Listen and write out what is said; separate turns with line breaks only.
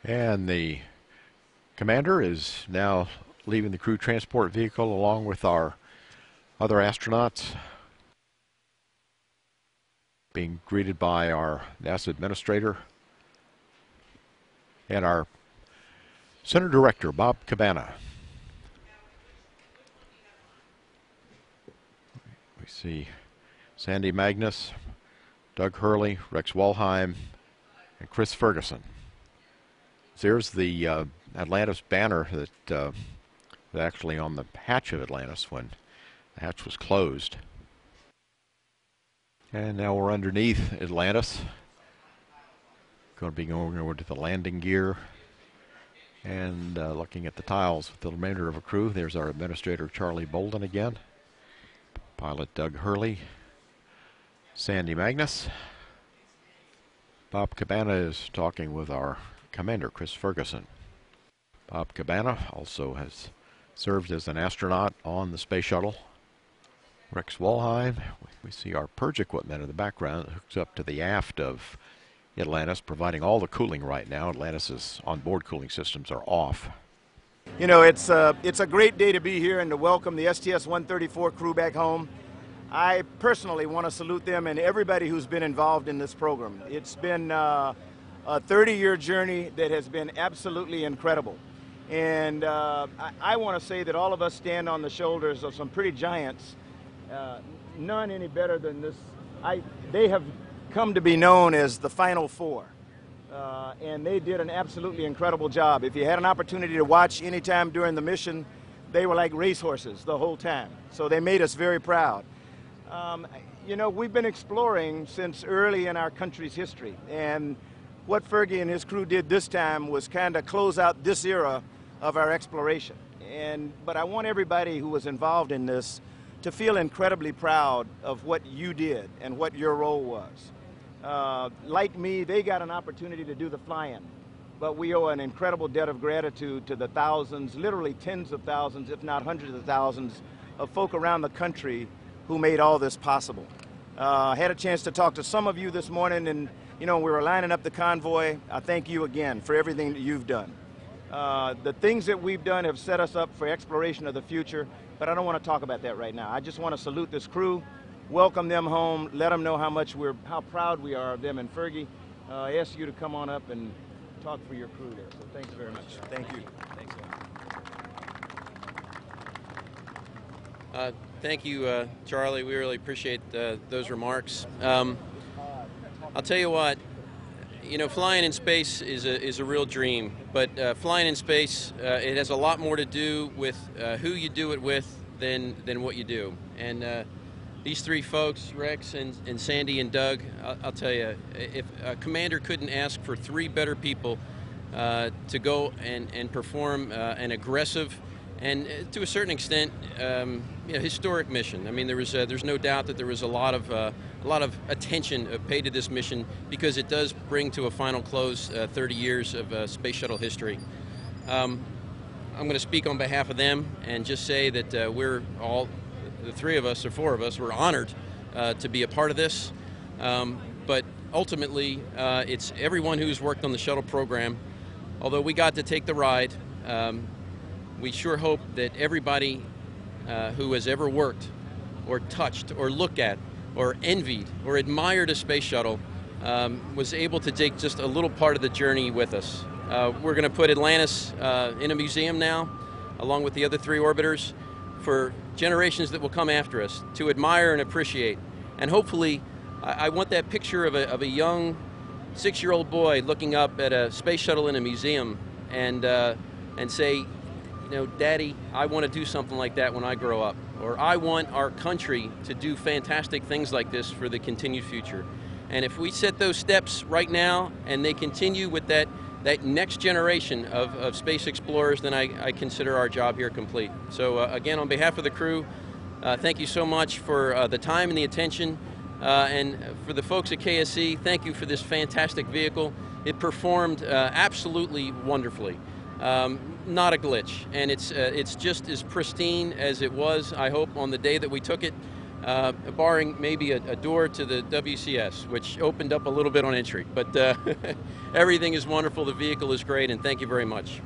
And the commander is now leaving the crew transport vehicle along with our other astronauts, being greeted by our NASA administrator and our center director, Bob Cabana. We see Sandy Magnus, Doug Hurley, Rex Walheim, and Chris Ferguson. There's the Atlantis banner that was actually on the hatch of Atlantis when the hatch was closed. And now we're underneath Atlantis. Going to be going over to the landing gear and looking at the tiles with the remainder of a crew. There's our administrator, Charlie Bolden again. Pilot Doug Hurley. Sandy Magnus. Bob Cabana is talking with our commander, Chris Ferguson. Bob Cabana also has served as an astronaut on the space shuttle. Rex Walheim. We see our purge equipment in the background. It hooks up to the aft of Atlantis, providing all the cooling right now. Atlantis' onboard cooling systems are off.
You know, it's a great day to be here and to welcome the STS-134 crew back home. I personally want to salute them and everybody who's been involved in this program. It's been a 30-year journey that has been absolutely incredible. And I want to say that all of us stand on the shoulders of some pretty giants. None any better than this. They have come to be known as the Final Four. And they did an absolutely incredible job. If you had an opportunity to watch any time during the mission, they were like racehorses the whole time. So they made us very proud. You know, we've been exploring since early in our country's history. And what Fergie and his crew did this time was kind of close out this era of our exploration. But I want everybody who was involved in this to feel incredibly proud of what you did and what your role was. Like me, they got an opportunity to do the flying, but we owe an incredible debt of gratitude to the thousands, literally tens of thousands, if not hundreds of thousands, of folk around the country who made all this possible. I had a chance to talk to some of you this morning, and you know, we were lining up the convoy. I thank you again for everything that you've done. The things that we've done have set us up for exploration of the future, but I don't want to talk about that right now. I just want to salute this crew, welcome them home, let them know how proud we are of them. And Fergie, I ask you to come on up and talk for your crew there. So thanks very much. Thank you. Thanks.
Thank you, Charlie. We really appreciate those remarks. I'll tell you what, you know, flying in space is a real dream, but flying in space, it has a lot more to do with who you do it with than what you do. And these three folks, Rex and Sandy and Doug, I'll tell you, if a commander couldn't ask for three better people to go and perform an aggressive and to a certain extent, you know, historic mission. I mean, there's no doubt that there was a lot of attention paid to this mission because it does bring to a final close 30 years of space shuttle history. I'm going to speak on behalf of them and just say that we're all, the three of us or four of us, we're honored to be a part of this. But ultimately, it's everyone who's worked on the shuttle program. Although we got to take the ride, we sure hope that everybody who has ever worked or touched or looked at or envied or admired a space shuttle was able to take just a little part of the journey with us. We're going to put Atlantis in a museum now, along with the other three orbiters, for generations that will come after us to admire and appreciate. And hopefully, I want that picture of a young 6-year-old boy looking up at a space shuttle in a museum and say, you know, Daddy, I want to do something like that when I grow up. Or I want our country to do fantastic things like this for the continued future. And if we set those steps right now and they continue with that next generation of space explorers, then I consider our job here complete. So again, on behalf of the crew, thank you so much for the time and the attention. And for the folks at KSC, thank you for this fantastic vehicle. It performed absolutely wonderfully. Not a glitch, and it's just as pristine as it was, I hope, on the day that we took it. barring maybe a door to the WCS, which opened up a little bit on entry. But everything is wonderful. The vehicle is great, and thank you very much.